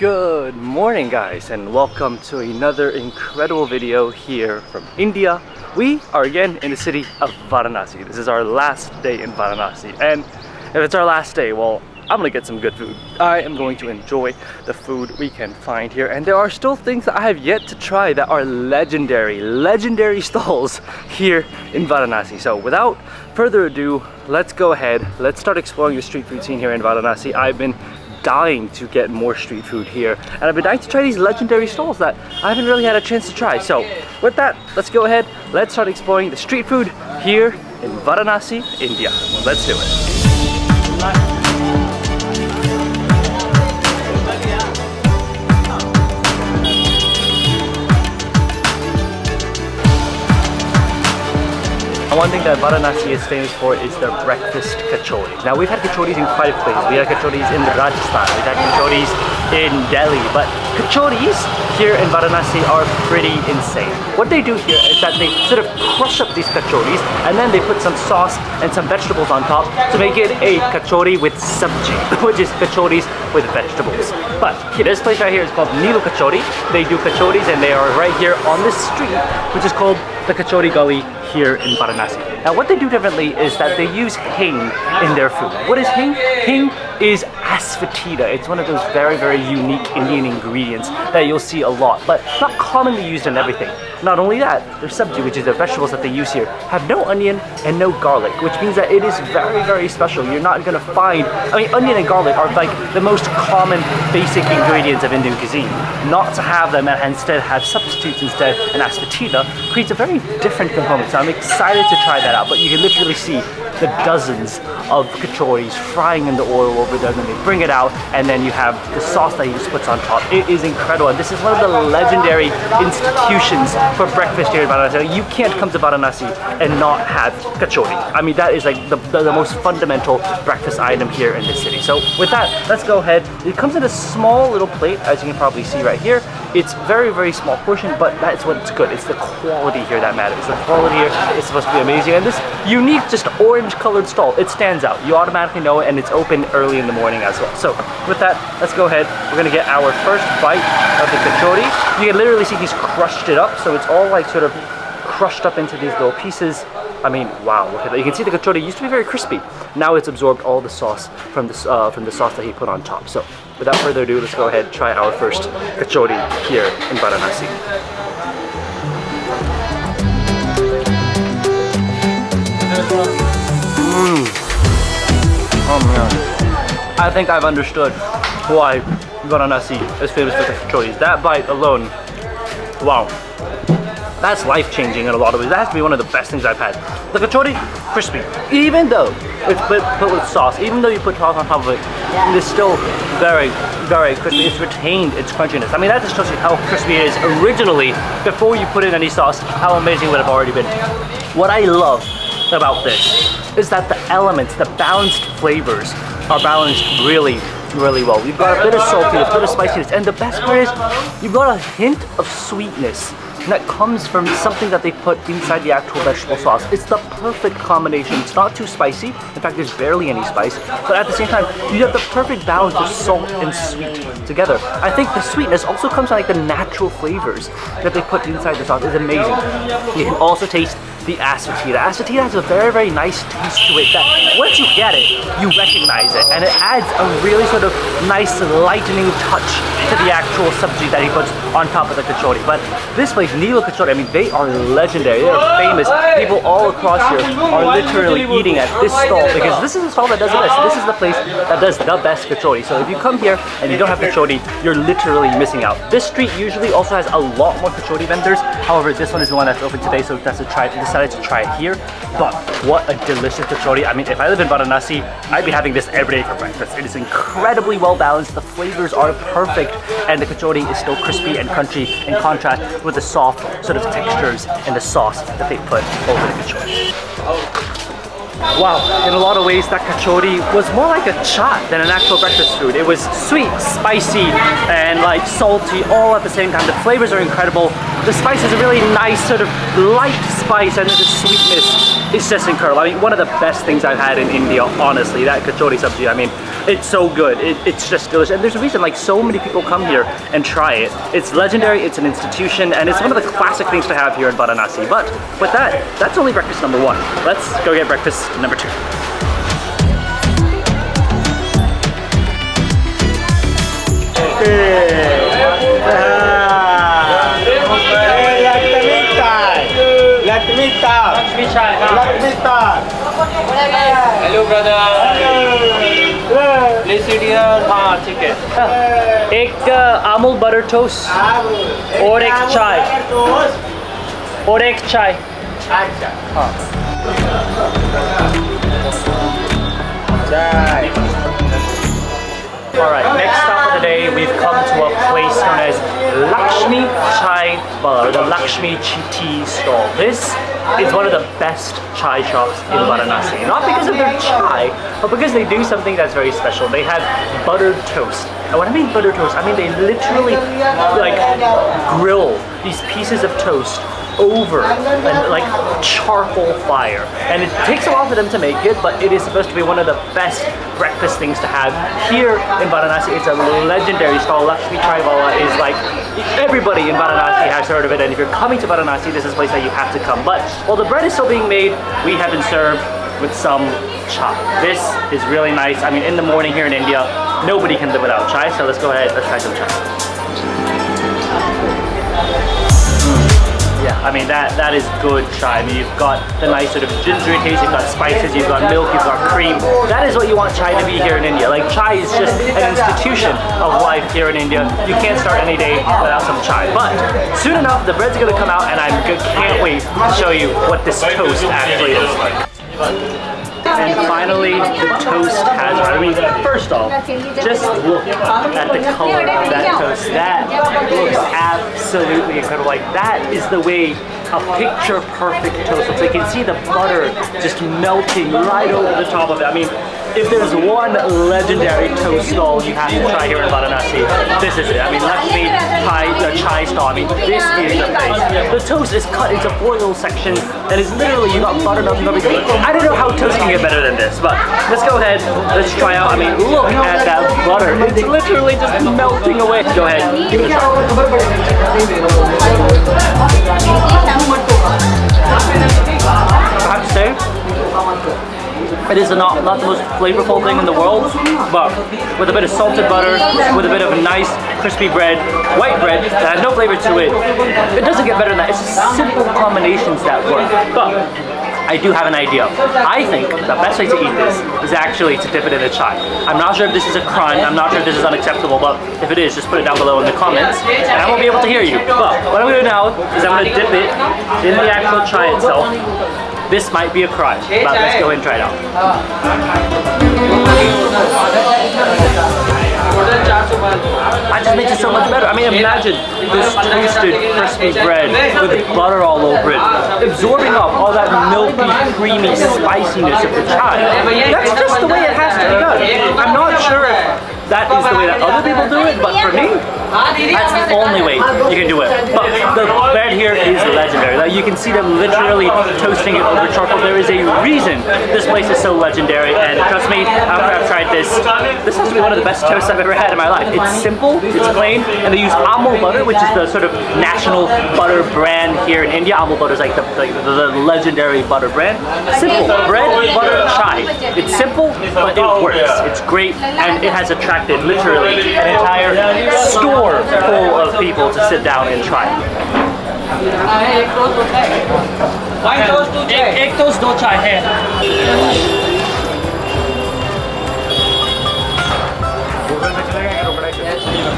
Good morning guys, and welcome to another incredible video here from India. We are again in the city of Varanasi. This is our last day in Varanasi, and if it's our last day, well, I'm gonna get some good food. I am going to enjoy the food we can find here, and there are still things that I have yet to try that are legendary stalls here in Varanasi. So without further ado, let's go ahead, let's start exploring the street food scene here in Varanasi. I've been dying to get more street food here, and I've been dying to try these legendary stalls that I haven't really had a chance to try. So with that, let's go ahead, let's start exploring the street food here in Varanasi, India. Let's do it. One thing that Varanasi is famous for is their breakfast kachoris. Now, we've had kachoris in quite a place. We had kachoris in Rajasthan, we've had kachoris in Delhi, but kachoris here in Varanasi are pretty insane. What they do here is that they sort of crush up these kachoris, and then they put some sauce and some vegetables on top to make it a kachori with sabzi, which is kachoris with vegetables. But this place right here is called Neelu Kachori. They do kachoris, and they are right here on this street, which is called the Kachori Gully here in Varanasi. Now, what they do differently is that they use hing in their food. What is hing? Hing is asafoetida. It's one of those very unique Indian ingredients that you'll see a lot, but not commonly used in everything. Not only that, their sabji, which is the vegetables that they use here, have no onion and no garlic, which means that it is very special. You're not gonna find, onion and garlic are like the most common basic ingredients of Indian cuisine. Not to have them and instead have substitutes instead, and asafoetida creates a very different component. So I'm excited to try that out, but you can literally see the dozens of kachoris frying in the oil over there, and then they bring it out, and then you have the sauce that he just puts on top. It is incredible, and this is one of the legendary institutions for breakfast here in Varanasi. You can't come to Varanasi and not have kachori. I mean, that is like the most fundamental breakfast item here in this city. So with that, let's go ahead. It comes in a small little plate, as you can probably see right here. It's very small portion, but that's what's good. It's the quality here that matters. The quality here is supposed to be amazing, and this unique, just orange colored stall, it stands out. You automatically know it, and it's open early in the morning as well. So with that, let's go ahead. We're gonna get our first bite of the kachori. You can literally see he's crushed it up, so it's all like sort of crushed up into these little pieces. I mean, wow, look at that. You can see the kachori used to be very crispy. Now it's absorbed all the sauce from the sauce that he put on top. So without further ado, let's go ahead and try our first kachori here in Varanasi. Oh man, I think I've understood why Varanasi is famous for the kachoris. That bite alone, wow, that's life-changing in a lot of ways. That has to be one of the best things I've had. The kachori, crispy. Even though it's put with sauce, even though you put sauce on top of it, it is still very crispy. It's retained its crunchiness. I mean, that just shows you how crispy it is originally before you put in any sauce, how amazing it would have already been. What I love about this is that the elements, the balanced flavors are balanced really well. You've got a bit of saltiness, a bit of spiciness, and the best part is you've got a hint of sweetness that comes from something that they put inside the actual vegetable sauce. It's the perfect combination. It's not too spicy. In fact, there's barely any spice, but at the same time, you have the perfect balance of salt and sweet together. I think the sweetness also comes from like the natural flavors that they put inside the sauce. It's amazing. You can also taste the asafoetida. Asafoetida has a very nice taste to it that once you get it, you recognize it, and it adds a really sort of nice lightening touch to the actual sabji that he puts on top of the kachori. But this place, Neelu Kachori, I mean, they are legendary. They are famous. People all across here are literally eating at this stall because this is the stall that does the best. This is the place that does the best kachori. So if you come here and you don't have kachori, you're literally missing out. This street usually also has a lot more kachori vendors. However, this one is the one that's open today, so decided to try it here. But what a delicious kachori. I mean, if I live in Varanasi, I'd be having this every day for breakfast. It is incredibly well balanced. The flavors are perfect, and the kachori is still crispy and crunchy in contrast with the soft sort of textures and the sauce that they put over the kachori. Wow, in a lot of ways that kachori was more like a chaat than an actual breakfast food. It was sweet, spicy, and like salty all at the same time. The flavors are incredible. The spice is a really nice sort of light spice, and the sweetness is just incredible. I mean, one of the best things I've had in India, honestly, that kachori-sabzi. I mean, It's so good. It's just delicious. And there's a reason like so many people come here and try it. It's legendary, it's an institution, and it's one of the classic things to have here in Varanasi. But with that, that's only breakfast number 1. Let's go get breakfast number 2. Hello brother. Please sit here. हाँ ठीक है. एक Amul butter toast और एक चाय. और एक चाय. हाँ. Alright, next stop of the day, we've come to a place known as Lakshmi Chai Bar, or the Lakshmi Tea Stall. This is one of the best chai shops in Varanasi. Not because of their chai, but because they do something that's very special. They have buttered toast. And when I mean buttered toast, I mean they literally like grill these pieces of toast over and like charcoal fire, and it takes a while for them to make it, but it is supposed to be one of the best breakfast things to have here in Varanasi. It's a legendary stall. Lakshmi Chai Wala is like, everybody in Varanasi has heard of it, and if you're coming to Varanasi, this is a place that you have to come. But while the bread is still being made, we have been served with some chai. This is really nice. I mean, in the morning here in India, nobody can live without chai, so let's go ahead, let's try some chai. Yeah, I mean that is good chai. I mean, you've got the nice sort of gingery taste, you've got spices, you've got milk, you've got cream. That is what you want chai to be here in India. Like, chai is just an institution of life here in India. You can't start any day without some chai. But soon enough, the bread's gonna come out, and I can't wait to show you what this toast actually looks like. And finally, the toast has arrived. I mean, first off, just look at the color of that toast. That looks absolutely incredible. Like, that is the way a picture-perfect toast looks. You can see the butter just melting right over the top of it. I mean, if there's one legendary toast stall you have to try here in Varanasi, this is it. I mean, Lakshmi Chai stall. I mean, this is the place. The toast is cut into 4 little sections, and it's literally, you got butter melting over everything. I don't know how toast can get better than this, but let's go ahead, let's try out. I mean, look at that butter. It's literally just melting away. Go ahead, give it a try. I have to say, it is not the most flavorful thing in the world, but with a bit of salted butter, with a bit of nice crispy bread, white bread that has no flavor to it, it doesn't get better than that. It's just simple combinations that work. But I do have an idea. I think the best way to eat this is actually to dip it in a chai. I'm not sure if this is a crime, I'm not sure if this is unacceptable, but if it is, just put it down below in the comments, and I won't be able to hear you. But what I'm going to do now is I'm going to dip it in the actual chai itself. This might be a crime, but let's go ahead and try it out. That just makes it so much better. I mean, imagine this toasted, crispy bread with butter all over it, absorbing up all that milky, creamy spiciness of the chai. That's just the way it has to be done. I'm not sure if that is the way that other people do it, but for me, that's the only way you can do it. But the bread here is legendary. Like, you can see them literally toasting it over charcoal. There is a reason this place is so legendary, and trust me, after I've tried this has to be one of the best toasts I've ever had in my life. It's simple, it's plain, and they use Amul butter, which is the sort of national butter brand here in India. Amul butter is like the legendary butter brand. Simple bread, butter, chai. It's simple, but it works. It's great, and it has attracted literally an entire store full of people to sit down and try. एक toast दो चाय है.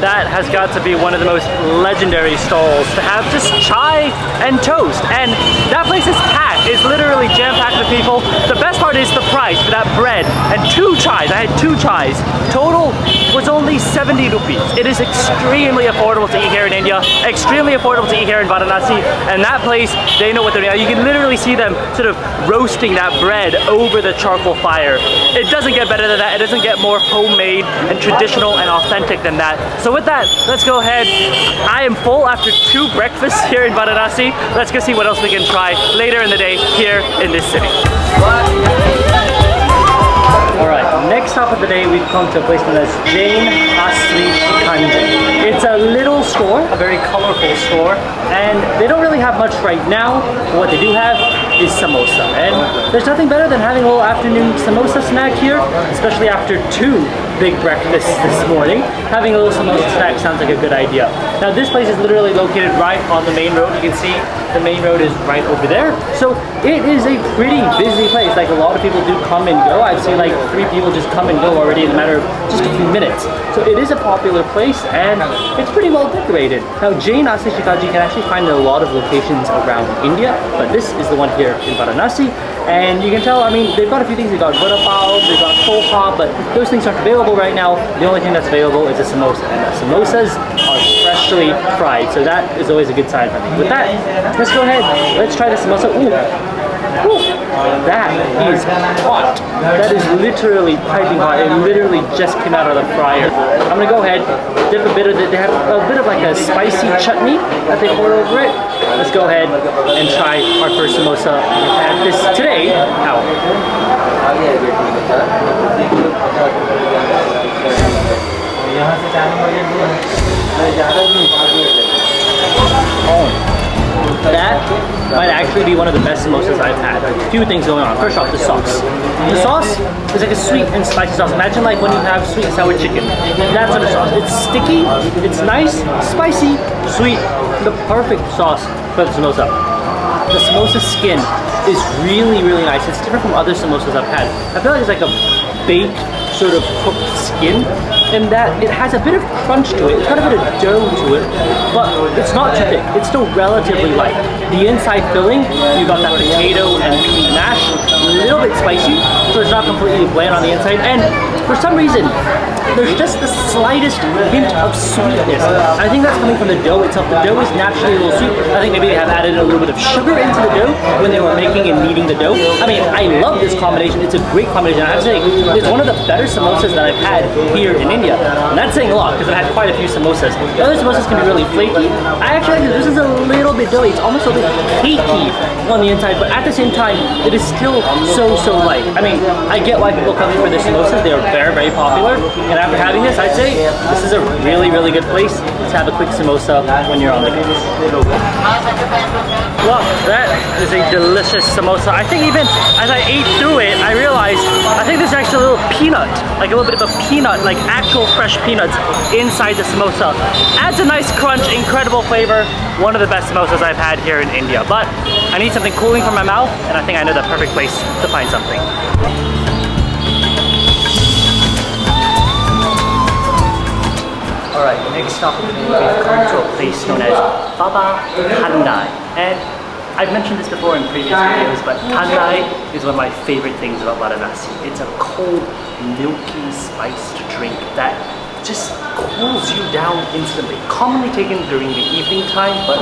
That has got to be one of the most legendary stalls to have just chai and toast, and that place is packed. It's literally jam-packed with people. The best part is the price for that bread and 2 chais. I had 2 chais. Total was only 70 rupees. It is extremely affordable to eat here in India, extremely affordable to eat here in Varanasi, and that place, they know what they're doing. You can literally see them sort of roasting that bread over the charcoal fire. It doesn't get better than that. It doesn't get more homemade and traditional and authentic than that. So with that, let's go ahead. I am full after 2 breakfasts here in Varanasi. Let's go see what else we can try later in the day here in this city. Alright, next stop of the day, we've come to a place known as Jain Asli Kanji. It's a little store, a very colorful store, and they don't really have much right now, but what they do have is samosa. And there's nothing better than having a little afternoon samosa snack here, especially after 2 big breakfasts this morning. Having a little samosa snack sounds like a good idea. Now this place is literally located right on the main road. You can see the main road is right over there. So it is a pretty busy place. Like, a lot of people do come and go. I've seen like 3 people just come and go already in a matter of just a few minutes. So it is a popular place and it's pretty well decorated. Now Jain Asli Kanji you can actually find in a lot of locations around India, but this is the one here in Varanasi. And you can tell, I mean, they've got a few things. They've got vada pav, they've got poha, but those things aren't available right now. The only thing that's available is a samosa, and the samosas are freshly fried, so that is always a good sign for me. With that, let's go ahead. Let's try the samosa. Ooh. Ooh. That is hot. That is literally piping hot. It literally just came out of the fryer. I'm gonna go ahead, dip a bit of it. They have a bit of like a spicy chutney that they pour over it. Let's go ahead and try our first samosa at this today. Now, that might actually be one of the best samosas I've had. A few things going on. First off, the sauce. The sauce is like a sweet and spicy sauce. Imagine like when you have sweet and sour chicken. That's what the sauce. It's sticky, it's nice, spicy, sweet. The perfect sauce for the samosa. The samosa skin is really, really nice. It's different from other samosas I've had. I feel like it's like a baked sort of cooked skin, in that it has a bit of crunch to it. It's got a bit of dough to it, but it's not too thick. It's still relatively light. The inside filling, you got that potato and pea mash, a little bit spicy, so it's not completely bland on the inside. And for some reason, there's just the slightest hint of sweetness. I think that's coming from the dough itself. The dough is naturally a little sweet. I think maybe they have added a little bit of sugar into the dough when they were making and kneading the dough. I mean, I love this combination. It's a great combination. I have to say, it's one of the better samosas that I've had here in India. And that's saying a lot, because I've had quite a few samosas. The other samosas can be really flaky. I actually like this is a little bit doughy. It's almost a bit cakey on the inside, but at the same time, it is still so light. I mean, I get why people come here for their samosas. They are very popular. And after having this, I'd say this is a really good place to have a quick samosa when you're on the go. Well, that is a delicious samosa. I think even as I ate through it, I realized I think there's actually a little peanut, like a little bit of a peanut, like actual fresh peanuts inside the samosa. Adds a nice crunch, incredible flavor. One of the best samosas I've had here in India. But I need something cooling for my mouth, and I think I know the perfect place to find something. Alright, next stop we've come to a place known as Baba Thandai. And I've mentioned this before in previous videos, but Thandai is one of my favorite things about Varanasi. It's a cold, milky, spiced drink that just cools you down instantly. Commonly taken during the evening time, but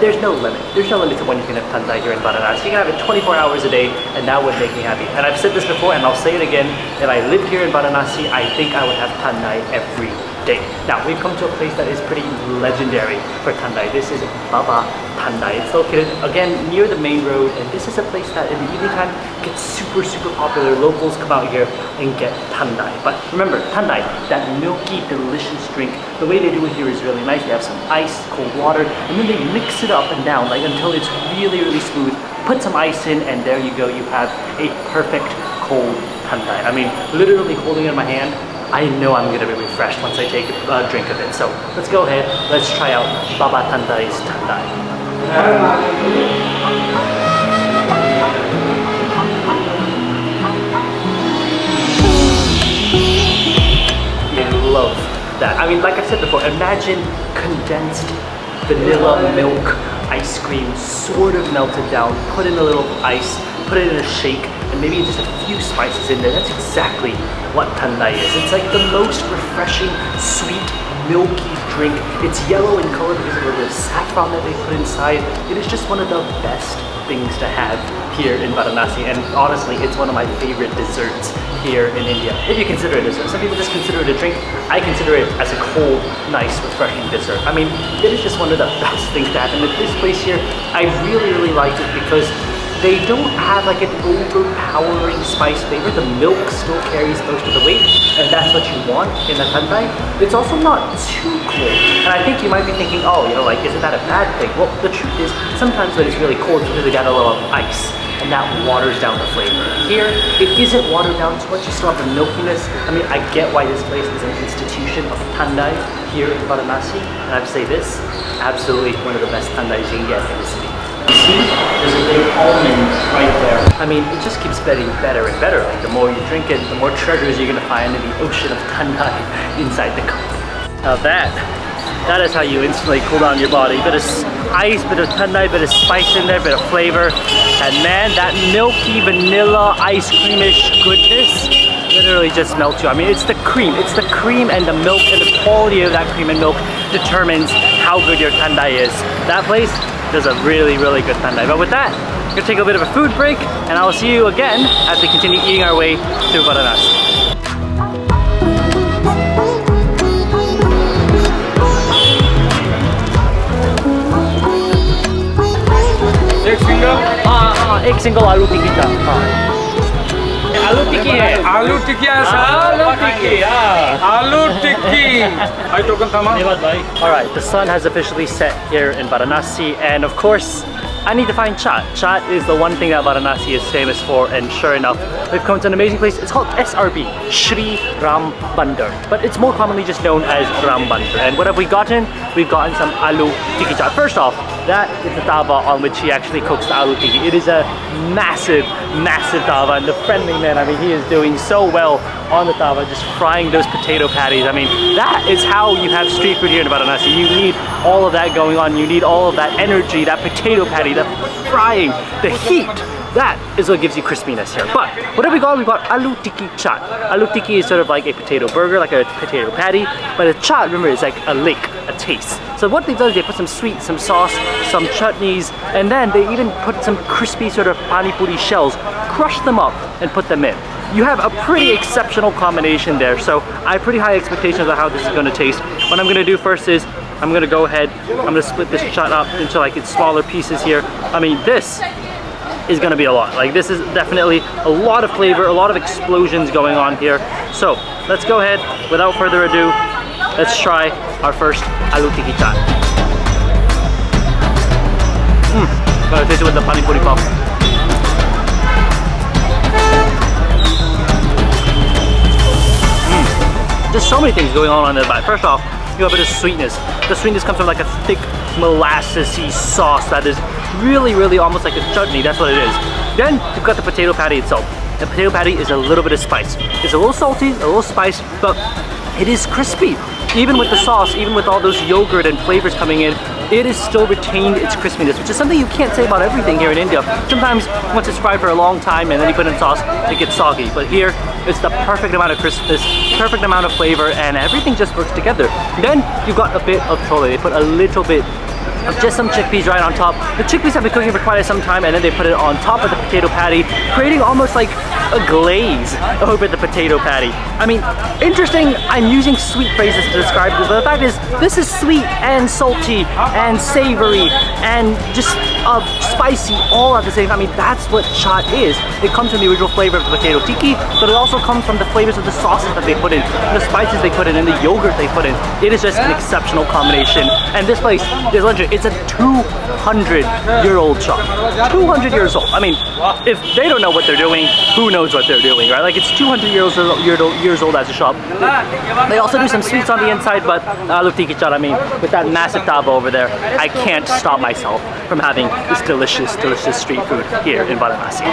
there's no limit. There's no limit to when you can have Thandai here in Varanasi. You can have it 24 hours a day, and that would make me happy. And I've said this before, and I'll say it again. If I lived here in Varanasi, I think I would have Thandai every day. Now, we've come to a place that is pretty legendary for Thandai. This is Baba Thandai. It's located, again, near the main road, and this is a place that in the evening time gets super popular. Locals come out here and get Thandai. But remember, Thandai, that milky, delicious drink, the way they do it here is really nice. They have some ice, cold water, and then they mix it up and down, like until it's really smooth. Put some ice in, and there you go. You have a perfect cold Thandai. I mean, literally holding it in my hand, I know I'm going to be refreshed once I take a drink of it. So let's go ahead, let's try out Baba Thandai's Thandai. I love that. I mean, like I said before, imagine condensed vanilla milk ice cream, sort of melted down, put in a little ice, put it in a shake, and maybe just a few spices in there. That's exactly what Thandai is. It's like the most refreshing, sweet, milky drink. It's yellow in color because of the saffron that they put inside. It is just one of the best things to have here in Varanasi, and honestly, it's one of my favorite desserts here in India. If you consider it a dessert. Some people just consider it a drink. I consider it as a cold, nice, refreshing dessert. I mean, it is just one of the best things to have. And at this place here, I really like it because they don't have like an overpowering spice flavor. The milk still carries most of the weight, and that's what you want in a thandai. It's also not too cold. And I think you might be thinking, oh, you know, like, isn't that a bad thing? Well, the truth is, sometimes when it's really cold, it's because they got a little ice, and that waters down the flavor. Here, it isn't watered down too much. You still have the milkiness. I mean, I get why this place is an institution of thandai here in Varanasi, and I'd say this, absolutely one of the best thandais you can get in the city. You see, there's a big almond right there. I mean, it just keeps getting better and better. Like, the more you drink it, the more treasures you're gonna find in the ocean of thandai inside the cup. Now that is how you instantly cool down your body. Bit of ice, bit of thandai, bit of spice in there, bit of flavor. And man, that milky vanilla ice creamish goodness literally just melts you. I mean, it's the cream and the milk, and the quality of that cream and milk determines how good your thandai is. That place does a really, really good thandai. But with that, we're gonna take a bit of a food break, and I will see you again as we continue eating our way through Varanasi. एक single आलू टिक्की चाट. आलू टिक्की है. आलू टिक्की है sir. आलू टिक्की. आलू टिक्की. I token tama. Alright, the sun has officially set here in Varanasi, and of course, I need to find chaat. Chaat is the one thing that Varanasi is famous for, and sure enough, we've come to an amazing place. It's called SRB, Shri Ram Bandar, but it's more commonly just known as Ram Bandar. And what have we gotten? We've gotten some Aloo Tikki Chaat. First off, that is the tawa on which he actually cooks the aloo tikki. It is a massive, massive tawa, and the friendly man, I mean, he is doing so well on the tawa, just frying those potato patties. I mean, that is how you have street food here in Varanasi. You need all of that going on. You need all of that energy, that potato patty, the frying, the heat. That is what gives you crispiness here. But what have we got? We got Aloo Tikki Chaat. Aloo Tikki is sort of like a potato burger, like a potato patty. But a chaat, remember, is like a lick, a taste. So what they've done is they put some sweet, some sauce, some chutneys, and then they even put some crispy sort of pani puri shells, crush them up and put them in. You have a pretty exceptional combination there. So I have pretty high expectations of how this is going to taste. What I'm going to do first is I'm going to go ahead, I'm going to split this chaat up into like its smaller pieces here. I mean, this is gonna be a lot. Like, this is definitely a lot of flavor, a lot of explosions going on here. So let's go ahead, without further ado, let's try our first Aloo Tikki Chaat. Gotta taste it with the pani puri puff. Just so many things going on the bite. First off, you have a bit of sweetness. The sweetness comes from like a thick molassesy sauce that is really, really almost like a chutney. That's what it is. Then you've got the potato patty itself. The potato patty is a little bit of spice. It's a little salty, a little spice, but it is crispy. Even with the sauce, even with all those yogurt and flavors coming in, it is still retained its crispiness, which is something you can't say about everything here in India. Sometimes once it's fried for a long time and then you put it in sauce, it gets soggy. But here, it's the perfect amount of crispness, perfect amount of flavor, and everything just works together. Then you've got a bit of chole. They put a little bit of just some chickpeas right on top. The chickpeas have been cooking for quite some time, and then they put it on top of the potato patty, creating almost like a glaze over the potato patty. I mean, interesting, I'm using sweet phrases to describe this, but the fact is, this is sweet and salty and savory and just spicy all at the same time. I mean, that's what chaat is. It comes from the original flavor of the potato tikki, but it also comes from the flavors of the sauces that they put in, the spices they put in, and the yogurt they put in. It is just an exceptional combination. And this place is legendary. It's a 200-year-old shop. 200 years old. I mean, if they don't know what they're doing, who knows what they're doing, right? Like, it's 200 years old as a shop. They also do some sweets on the inside, but Aloo Tikki Chaat, I mean, with that massive tawa over there, I can't stop myself from having this delicious, delicious street food here in Varanasi.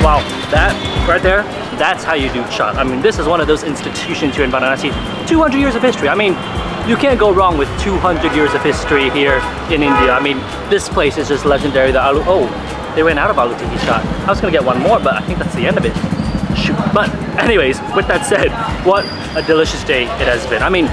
Wow, that right there, that's how you do chaat. I mean, this is one of those institutions here in Varanasi. 200 years of history. I mean, you can't go wrong with 200 years of history here in India. I mean, this place is just legendary. The aloo, oh, they ran out of Aloo Tikki Chaat. I was gonna get one more, but I think that's the end of it. Shoot. But anyways, with that said, what a delicious day it has been. I mean,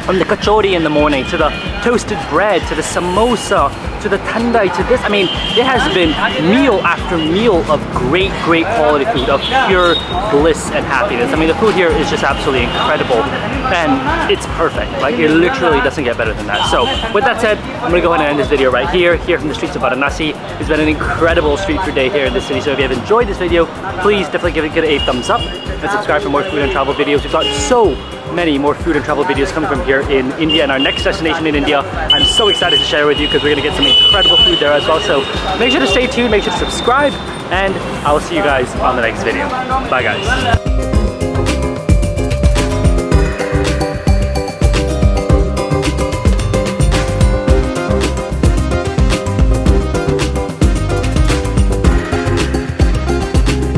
From the kachori in the morning, to the toasted bread, to the samosa, to the thandai, to this. I mean, it has been meal after meal of great quality food, of pure bliss and happiness. I mean, the food here is just absolutely incredible, and it's perfect. Like, it literally doesn't get better than that. So, with that said, I'm gonna go ahead and end this video right here from the streets of Varanasi. It's been an incredible street food day here in the city. So if you have enjoyed this video, please definitely give it a thumbs up and subscribe for more food and travel videos. We've got so many more food and travel videos coming from here in India, and our next destination in India, I'm so excited to share with you because we're gonna get some incredible food there as well. So make sure to stay tuned, make sure to subscribe, and I will see you guys on the next video. Bye guys.